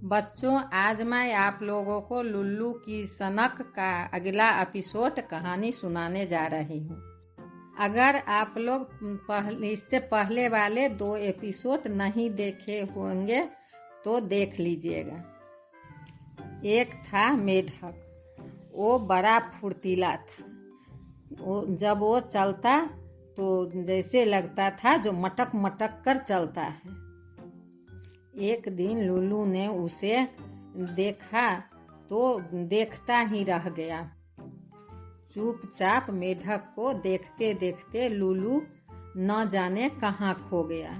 बच्चों, आज मैं आप लोगों को लुल्लू की सनक का अगला एपिसोड कहानी सुनाने जा रही हूँ। अगर आप लोग इससे पहले वाले 2 एपिसोड नहीं देखे होंगे तो देख लीजिएगा। एक था मेढक। वो बड़ा फुर्तीला था। जब वो चलता तो जैसे लगता था जो मटक मटक कर चलता है। एक दिन लुल्लू ने उसे देखा तो देखता ही रह गया। चुपचाप मेढक को देखते देखते लुल्लू न जाने कहाँ खो गया।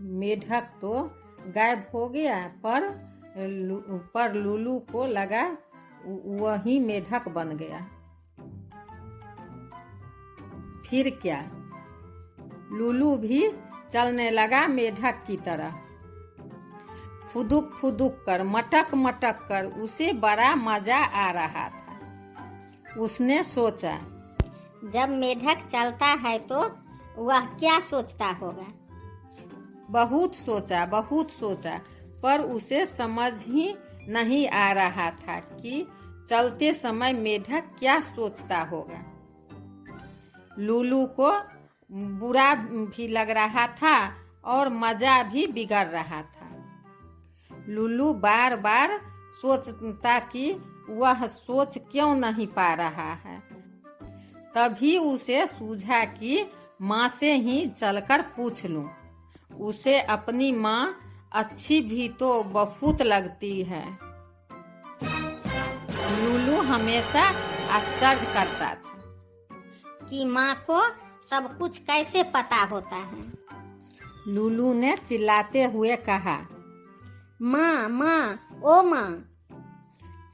मेढक तो गायब हो गया, पर लुल्लू को लगा वही मेढक बन गया। फिर क्या, लुल्लू भी चलने लगा मेढक की तरह। फुदुक फुदुक कर, मटक मटक कर उसे बड़ा मजा आ रहा था। उसने सोचा, जब मेढक चलता है तो वह क्या सोचता होगा। बहुत सोचा, पर उसे समझ ही नहीं आ रहा था कि चलते समय मेढक क्या सोचता होगा। लुल्लू को बुरा भी लग रहा था और मजा भी बिगड़ रहा था। लुल्लू बार बार सोचता कि वह सोच क्यों नहीं पा रहा है। तभी उसे सूझा कि माँ से ही चलकर पूछ लूं। उसे अपनी माँ अच्छी भी तो बहुत लगती है। लुल्लू हमेशा आश्चर्य करता था कि माँ को सब कुछ कैसे पता होता है। लुल्लू ने चिल्लाते हुए कहा, माँ माँ ओ माँ।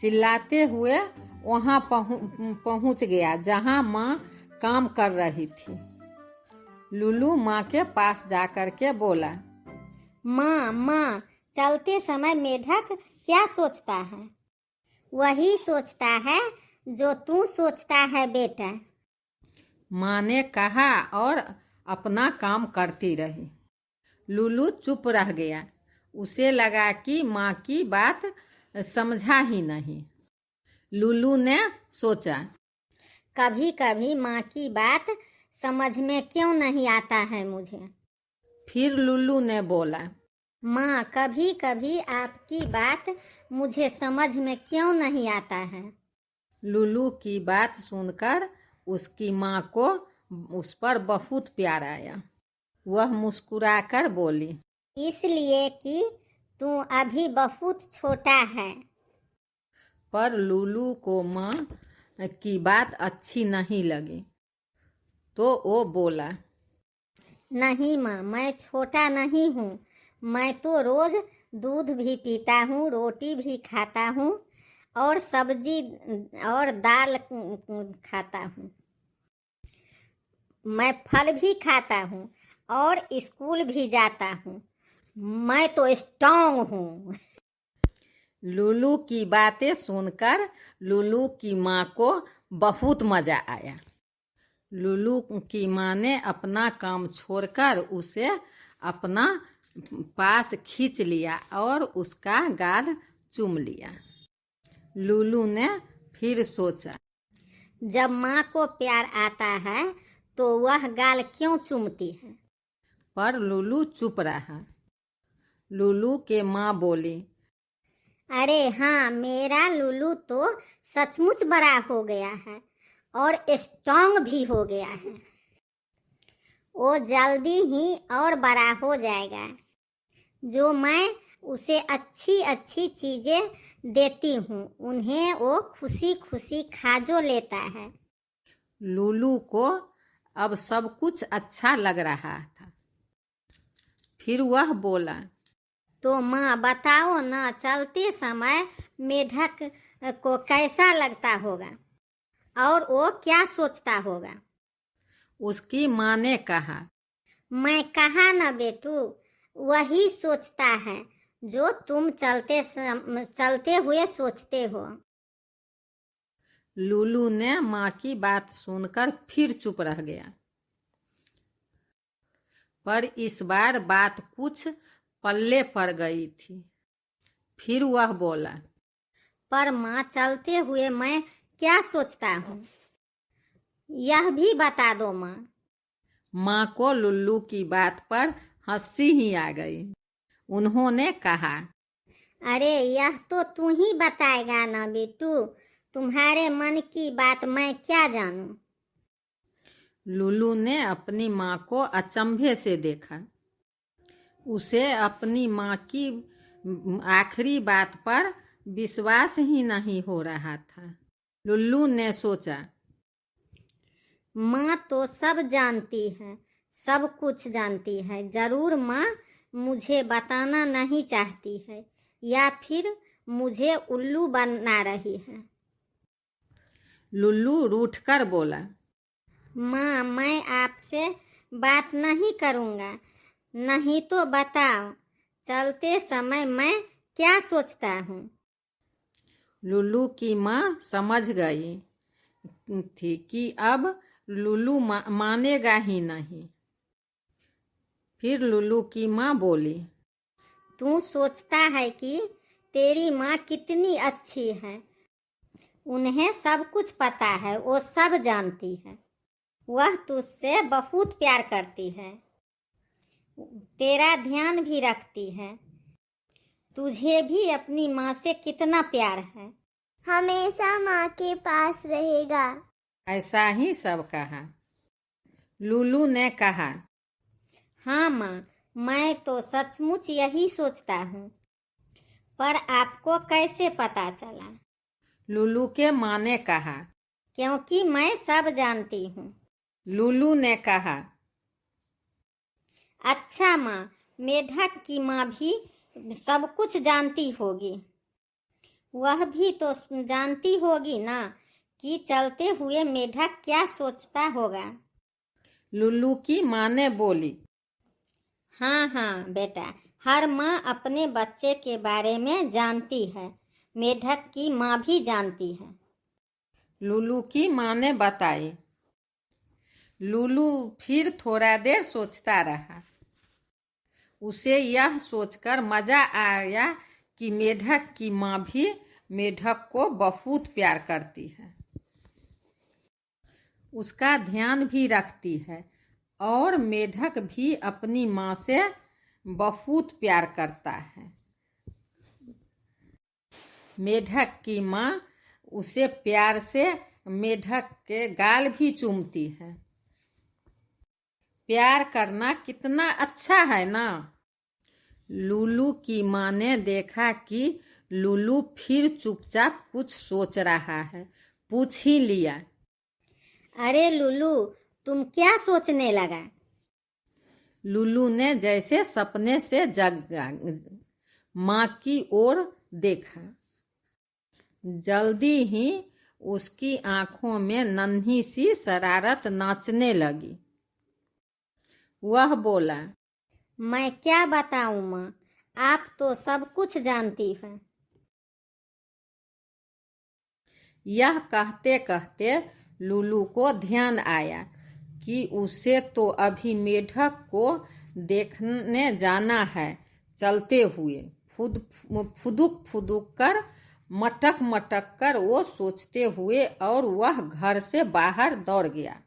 चिल्लाते हुए वहां पहुंच गया जहां माँ काम कर रही थी। लुल्लू माँ के पास जाकर के बोला, माँ, चलते समय मेढक क्या सोचता है। वही सोचता है जो तू सोचता है बेटा। माँ ने कहा और अपना काम करती रही। लुल्लू चुप रह गया। उसे लगा कि माँ की बात समझा ही नहीं। लुल्लू ने सोचा, कभी कभी माँ की बात समझ में क्यों नहीं आता है मुझे। फिर लुल्लू ने बोला, माँ, कभी कभी आपकी बात मुझे समझ में क्यों नहीं आता है। लुल्लू की बात सुनकर उसकी माँ को उस पर बहुत प्यार आया। वह मुस्कुराकर बोली, इसलिए कि तू अभी बहुत छोटा है। पर लुल्लू को माँ की बात अच्छी नहीं लगी तो वो बोला, नहीं माँ, मैं छोटा नहीं हूँ। मैं तो रोज दूध भी पीता हूँ, रोटी भी खाता हूँ और सब्जी और दाल खाता हूँ। मैं फल भी खाता हूँ और स्कूल भी जाता हूँ। मैं तो स्ट्रांग हूँ। लुल्लू की बातें सुनकर लुल्लू की माँ को बहुत मजा आया। लुल्लू की माँ ने अपना काम छोड़कर उसे अपना पास खींच लिया और उसका गाल चूम लिया। लुल्लू ने फिर सोचा, जब माँ को प्यार आता है तो वह गाल क्यों चूमती है। पर लुल्लू चुप रहा। लुल्लू के माँ बोली, अरे हाँ, मेरा लुल्लू तो सचमुच बड़ा हो गया है और स्ट्रांग भी हो गया है। वो जल्दी ही और बड़ा हो जाएगा। जो मैं उसे अच्छी अच्छी चीजें देती हूँ उन्हें वो खुशी खुशी खा जो लेता है। लुल्लू को अब सब कुछ अच्छा लग रहा था। फिर वह बोला, तो माँ बताओ ना, चलते समय मेढक को कैसा लगता होगा और वो क्या सोचता होगा। उसकी माँ ने कहा, मैं कहा ना बेटू, वही सोचता है जो तुम चलते हुए सोचते हो। लुल्लू ने माँ की बात सुनकर फिर चुप रह गया। पर इस बार बात कुछ पल्ले पड़ गई थी। फिर वह बोला, पर माँ चलते हुए मैं क्या सोचता हूँ, यह भी बता दो माँ। माँ को लुल्लू की बात पर हंसी ही आ गई। उन्होंने कहा, अरे यह तो तू ही बताएगा ना बेटू, तुम्हारे मन की बात मैं क्या जानूं। लुल्लू ने अपनी माँ को अचंभे से देखा। उसे अपनी माँ की आखिरी बात पर विश्वास ही नहीं हो रहा था। लुल्लू ने सोचा, माँ तो सब जानती है, सब कुछ जानती है, जरूर माँ मुझे बताना नहीं चाहती है या फिर मुझे उल्लू बना रही है। लुल्लू रूठकर बोला, माँ मैं आपसे बात नहीं करूँगा, नहीं तो बताओ चलते समय मैं क्या सोचता हूँ। लुल्लू की माँ समझ गई थी कि अब लुल्लू मानेगा ही नहीं। फिर लुल्लू की माँ बोली, तू सोचता है कि तेरी माँ कितनी अच्छी है, उन्हें सब कुछ पता है, वो सब जानती है, वह तुझसे बहुत प्यार करती है, तेरा ध्यान भी रखती है, तुझे भी अपनी माँ से कितना प्यार है, हमेशा माँ के पास रहेगा। ऐसा ही सब कहा। लुल्लू ने कहा, हाँ माँ, मैं तो सचमुच यही सोचता हूँ, पर आपको कैसे पता चला? लुल्लू के माँ ने कहा, क्योंकि मैं सब जानती हूँ। लुल्लू ने कहा, अच्छा माँ, मेढक की माँ भी सब कुछ जानती होगी, वह भी तो जानती होगी ना कि चलते हुए मेढक क्या सोचता होगा। लुल्लू की माँ ने बोली, हाँ हाँ बेटा, हर माँ अपने बच्चे के बारे में जानती है, मेढक की माँ भी जानती है। लुल्लू की माँ ने बताई। लुल्लू फिर थोड़ा देर सोचता रहा। उसे यह सोचकर मजा आया कि मेढक की माँ भी मेढक को बहुत प्यार करती है, उसका ध्यान भी रखती है और मेढक भी अपनी माँ से बहुत प्यार करता है। मेढक की माँ उसे प्यार से मेढक के गाल भी चूमती है। प्यार करना कितना अच्छा है ना। लुल्लू की माँ ने देखा कि लुल्लू फिर चुपचाप कुछ सोच रहा है, पूछ ही लिया, अरे लुल्लू, तुम क्या सोचने लगा? लुल्लू ने जैसे सपने से जगा माँ की ओर देखा। जल्दी ही उसकी आंखों में नन्ही सी शरारत नाचने लगी। वह बोला, मैं क्या बताऊं माँ, आप तो सब कुछ जानती हैं। यह कहते कहते लुल्लू को ध्यान आया कि उसे तो अभी मेढक को देखने जाना है। चलते हुए फुदुक फुदुक कर मटक मटक कर वो सोचते हुए और वह घर से बाहर दौड़ गया।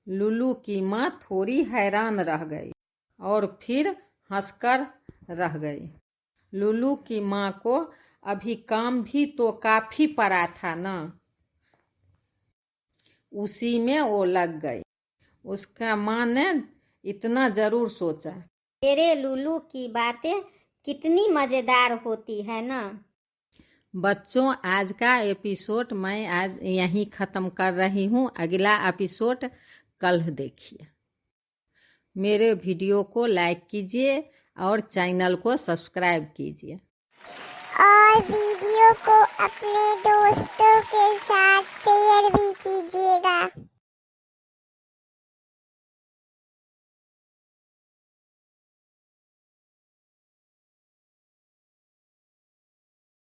लुल्लू की माँ थोड़ी हैरान रह गई और फिर हंसकर रह गई। लुल्लू की माँ को अभी काम भी तो काफी पड़ा था ना, उसी में वो लग गई। उसका माँ ने इतना जरूर सोचा, तेरे लुल्लू की बातें कितनी मजेदार होती है ना। बच्चों, आज का एपिसोड मैं आज यहीं ख़त्म कर रही हूँ। अगला एपिसोड कल देखिए। मेरे वीडियो को लाइक कीजिए और चैनल को सब्सक्राइब कीजिए और वीडियो को अपने दोस्तों